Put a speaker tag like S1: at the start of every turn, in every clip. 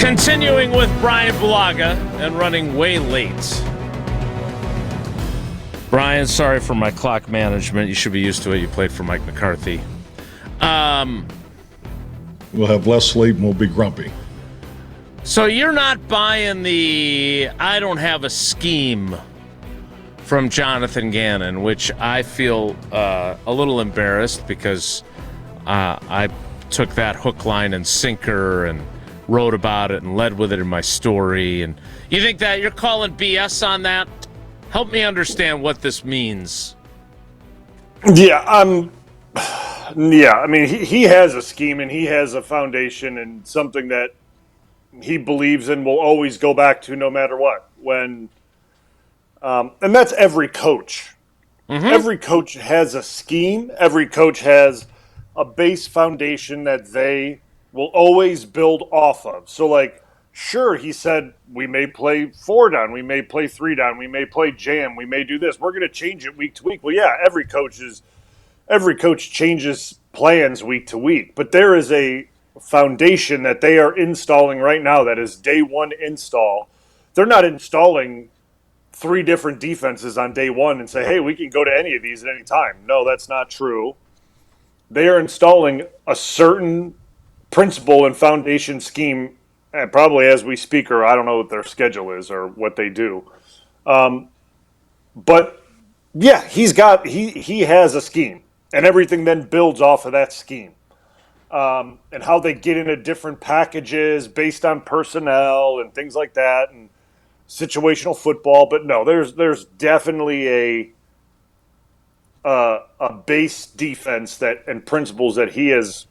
S1: Continuing with Bryan Bulaga and running way late. Bryan, sorry for my clock management. You should be used to it. You played for Mike McCarthy.
S2: We'll have less sleep and we'll be grumpy.
S1: So you're not buying the I don't have a scheme from Jonathan Gannon, which I feel a little embarrassed because I took that hook, line, and sinker and wrote about it and led with it in my story. And you think that you're calling BS on that? Help me understand what this means.
S3: Yeah, I mean, he has a scheme and he has a foundation and something that he believes in will always go back to no matter what. And that's every coach. Mm-hmm. Every coach has a scheme. Every coach has a base foundation that they will always build off of. So, like, sure, he said we may play 4 down, we may play 3 down, we may play jam, we may do this. We're going to change it week to week. Well, yeah, every coach changes plans week to week, but there is a foundation that they are installing right now that is day one install. They're not installing 3 different defenses on day one and say, hey, we can go to any of these at any time. No, that's not true. They are installing a certain principle and foundation scheme, and probably as we speak, or I don't know what their schedule is or what they do. But yeah, he has a scheme, and everything then builds off of that scheme. And how they get into different packages based on personnel and things like that, and situational football. But no, there's definitely a base defense and principles that he has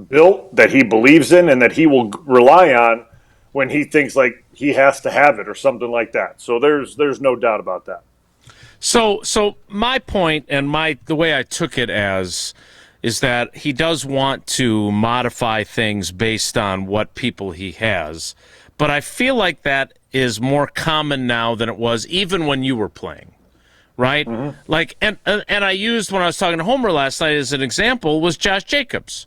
S3: built, that he believes in, and that he will rely on when he thinks like he has to have it or something like that. So there's no doubt about that.
S1: So my point and the way I took it as is that he does want to modify things based on what people he has. But I feel like that is more common now than it was even when you were playing, right? Mm-hmm. Like, and I used, when I was talking to Homer last night as an example, was Josh Jacobs.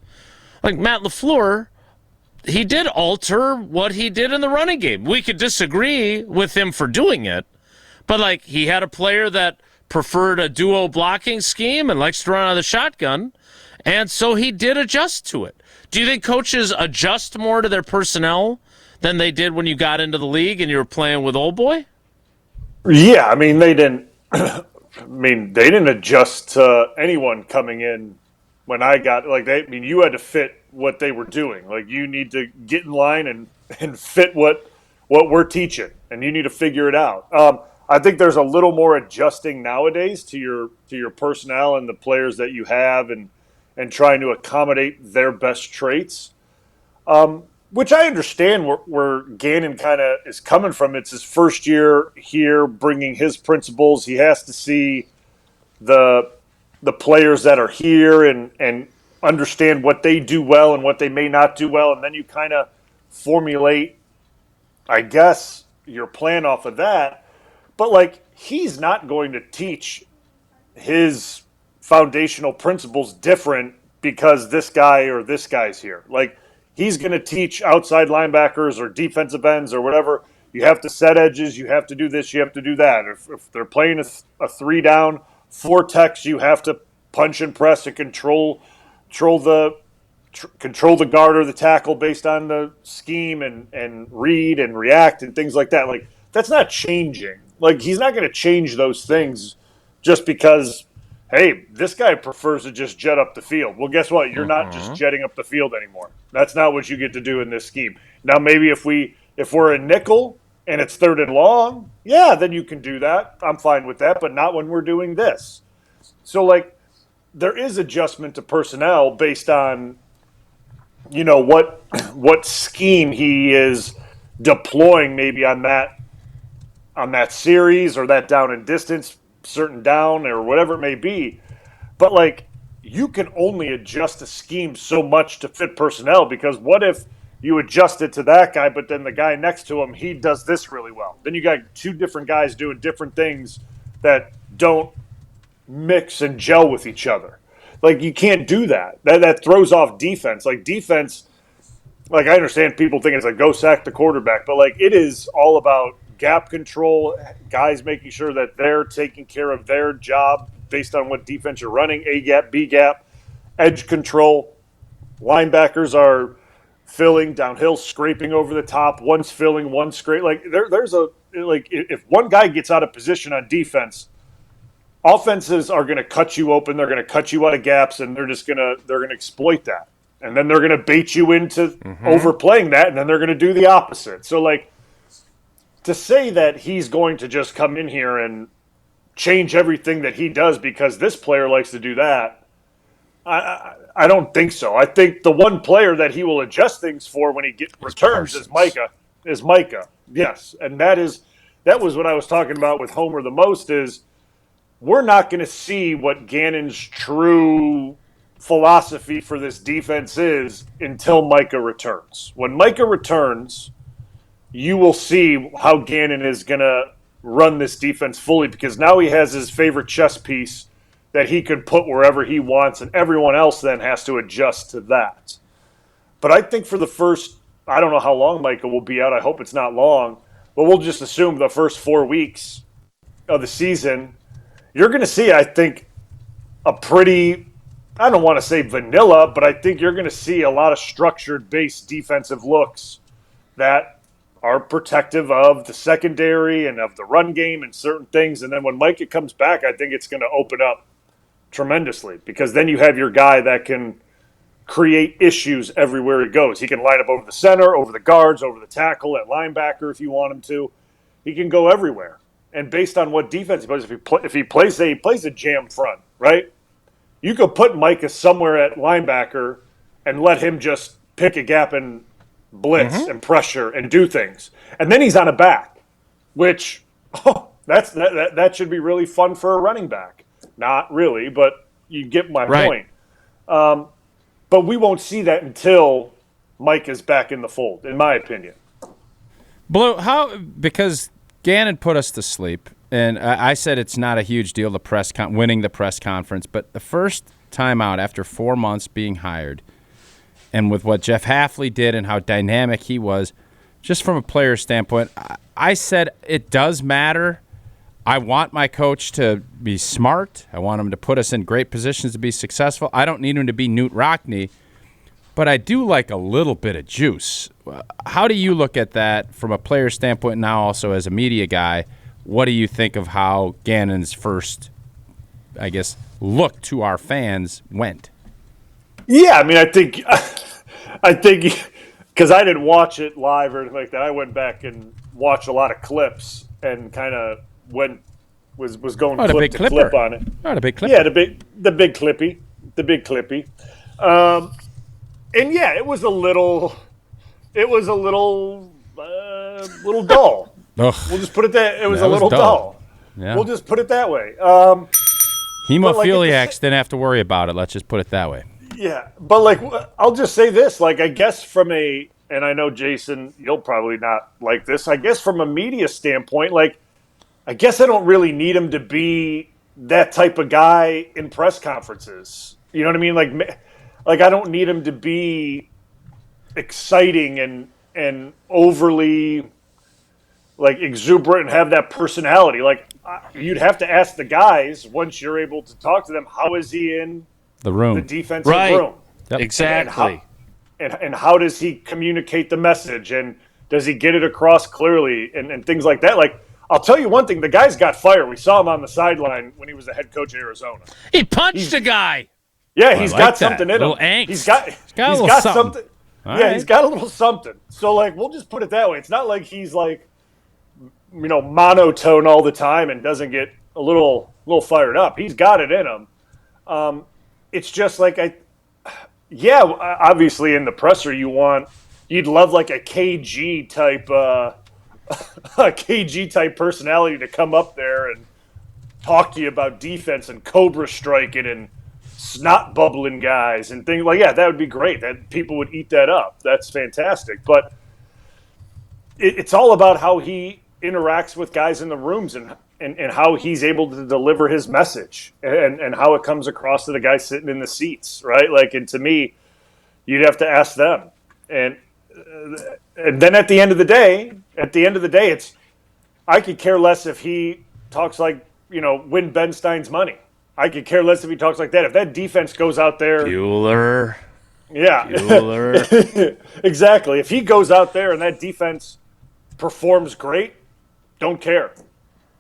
S1: Like Matt LaFleur, he did alter what he did in the running game. We could disagree with him for doing it, but like he had a player that preferred a duo blocking scheme and likes to run out of the shotgun, and so he did adjust to it. Do you think coaches adjust more to their personnel than they did when you got into the league and you were playing with old boy?
S3: Yeah, I mean they didn't. They didn't adjust to anyone coming in. When I got you had to fit what they were doing. Like you need to get in line and fit what we're teaching, and you need to figure it out. I think there's a little more adjusting nowadays to your personnel and the players that you have, and trying to accommodate their best traits, which I understand where Gannon kind of is coming from. It's his first year here, bringing his principles. He has to see the players that are here and understand what they do well and what they may not do well. And then you kind of formulate, I guess, your plan off of that. But, like, he's not going to teach his foundational principles different because this guy or this guy's here. Like, he's going to teach outside linebackers or defensive ends or whatever. You have to set edges. You have to do this. You have to do that. If they're playing a 3 down, 4 techs, you have to punch and press and control the guard or the tackle based on the scheme and read and react and things like that. Like, that's not changing. Like, he's not going to change those things just because, hey, this guy prefers to just jet up the field. Well, guess what? You're not just jetting up the field anymore. That's not what you get to do in this scheme. Now, maybe if we're a nickel and it's 3rd and long, yeah, then you can do that. I'm fine with that, but not when we're doing this. So, like, there is adjustment to personnel based on, what scheme he is deploying maybe on that series or that down and distance, certain down or whatever it may be. But, like, you can only adjust a scheme so much to fit personnel, because what if you adjust it to that guy, but then the guy next to him, he does this really well. Then you got 2 different guys doing different things that don't mix and gel with each other. Like, you can't do that. That throws off defense. Like, defense, like I understand people think it's like go sack the quarterback, but like it is all about gap control, guys making sure that they're taking care of their job based on what defense you're running, A gap, B gap, edge control. Linebackers are filling downhill, scraping over the top. One's filling, one's scrape. Like there's a like if one guy gets out of position on defense, offenses are going to cut you open. They're going to cut you out of gaps, and they're going to exploit that. And then they're going to bait you into overplaying that, and then they're going to do the opposite. So, like, to say that he's going to just come in here and change everything that he does because this player likes to do that, I don't think so. I think the one player that he will adjust things for when he returns is Micah. Yes, and that was what I was talking about with Homer the most is we're not going to see what Gannon's true philosophy for this defense is until Micah returns. When Micah returns, you will see how Gannon is going to run this defense fully because now he has his favorite chess piece that he can put wherever he wants, and everyone else then has to adjust to that. But I think for the first, I don't know how long Micah will be out. I hope it's not long, but we'll just assume the first 4 weeks of the season, you're going to see, I think, a pretty, I don't want to say vanilla, but I think you're going to see a lot of structured-based defensive looks that are protective of the secondary and of the run game and certain things. And then when Micah comes back, I think it's going to open up tremendously because then you have your guy that can create issues everywhere he goes. He can line up over the center, over the guards, over the tackle, at linebacker if you want him to. He can go everywhere. And based on what defense he plays, if he plays a jam front, right? You could put Micah somewhere at linebacker and let him just pick a gap and blitz and pressure and do things. And then he's on a back, which that should be really fun for a running back. Not really, but you get my point. But we won't see that until Micah's back in the fold, in my opinion.
S4: Blue, because Gannon put us to sleep, and I said it's not a huge deal, winning the press conference, but the first time out after 4 months being hired, and with what Jeff Hafley did and how dynamic he was, just from a player standpoint, I said it does matter. I want my coach to be smart. I want him to put us in great positions to be successful. I don't need him to be Newt Rockne, but I do like a little bit of juice. How do you look at that from a player standpoint now also as a media guy? What do you think of how Gannon's first, I guess, look to our fans went?
S3: Yeah, I mean, I think because I didn't watch it live or anything like that, I went back and watched a lot of clips and kind of was going clip to clip on it.
S4: Oh, the big clipper.
S3: Yeah, the big clippy. And yeah, it was a little dull.
S4: Ugh.
S3: We'll just put it that. It was a little dull.
S4: Yeah.
S3: We'll just put it that way.
S4: Hemophiliacs didn't have to worry about it. Let's just put it that way.
S3: Yeah, but like I'll just say this, like I guess and I know Jason, you'll probably not like this. I guess from a media standpoint, like I guess I don't really need him to be that type of guy in press conferences. You know what I mean? Like I don't need him to be exciting and overly like exuberant and have that personality. Like you'd have to ask the guys once you're able to talk to them, how is he in
S4: the room,
S3: the defensive room?
S4: Yep.
S1: Exactly.
S3: And how does he communicate the message? And does he get it across clearly and things like that? Like, I'll tell you one thing. The guy's got fire. We saw him on the sideline when he was the head coach of Arizona.
S1: He punched a guy.
S3: Yeah, he's got something in him.
S4: Little angst.
S3: He's got something. Yeah, he's got a little something. So, like, we'll just put it that way. It's not like he's, like, monotone all the time and doesn't get a little fired up. He's got it in him. It's just like obviously in the presser you'd love like a KG type personality to come up there and talk to you about defense and cobra striking and snot bubbling guys and things like that. That would be great. That people would eat that up. That's fantastic. But it's all about how he interacts with guys in the rooms and how he's able to deliver his message and how it comes across to the guys sitting in the seats, right? Like, and to me, you'd have to ask them. And And then at the end of the day, it's I could care less if he talks like, win Ben Stein's money. I could care less if he talks like that. If that defense goes out there,
S1: Bueller.
S3: yeah,
S1: Bueller.
S3: exactly. If he goes out there and that defense performs great, don't care.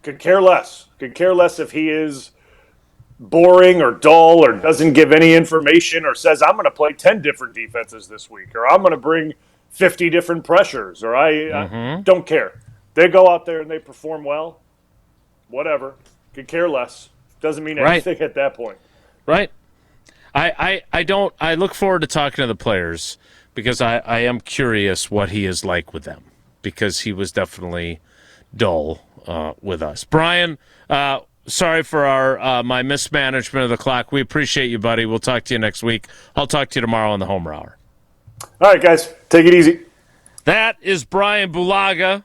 S3: Could care less. Could care less if he is boring or dull or doesn't give any information or says, I'm going to play 10 different defenses this week or I'm going to bring 50 different pressures or I don't care. They go out there and they perform well, whatever. Could care less. Doesn't mean anything at that point.
S1: Right. I look forward to talking to the players because I am curious what he is like with them because he was definitely dull with us. Bryan, sorry for my mismanagement of the clock. We appreciate you, buddy. We'll talk to you next week. I'll talk to you tomorrow on the Homer Hour.
S3: All right, guys. Take it easy.
S1: That is Bryan Bulaga.